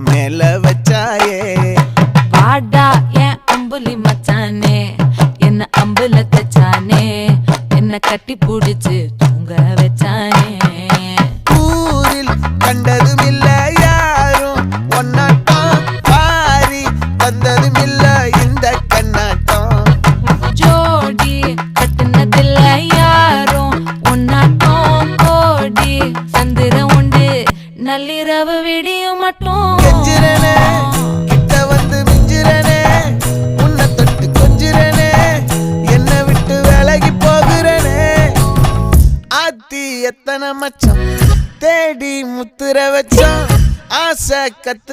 மேல வச்சாயே வாடா என் அம்புலி மச்சானே என்ன அம்புல தச்சானே என்ன கட்டி புடிச்சு தூங்க வச்சானே ஊரில் கண்டதும் இல்ல யாரும் ஒன்னாட்டம் பாரி வந்ததும் இல்ல இந்த கண்ணாட்டம் ஜோடி கட்டுனதில்ல யாரும் ஒன்னாட்டம் கோடி சந்திரம் உண்டு நள்ளிரவு விடியும் மட்டும் கெஞ்சிரனே கிட்ட வந்து மிஞ்சிரனே உன்னை தொட்டு கொஞ்சிரனே என்ன விட்டு விலகி போகிறனே ஆத்தி எத்தனை மச்சம் தேடி முத்துற வச்சோம் ஆசை கத்து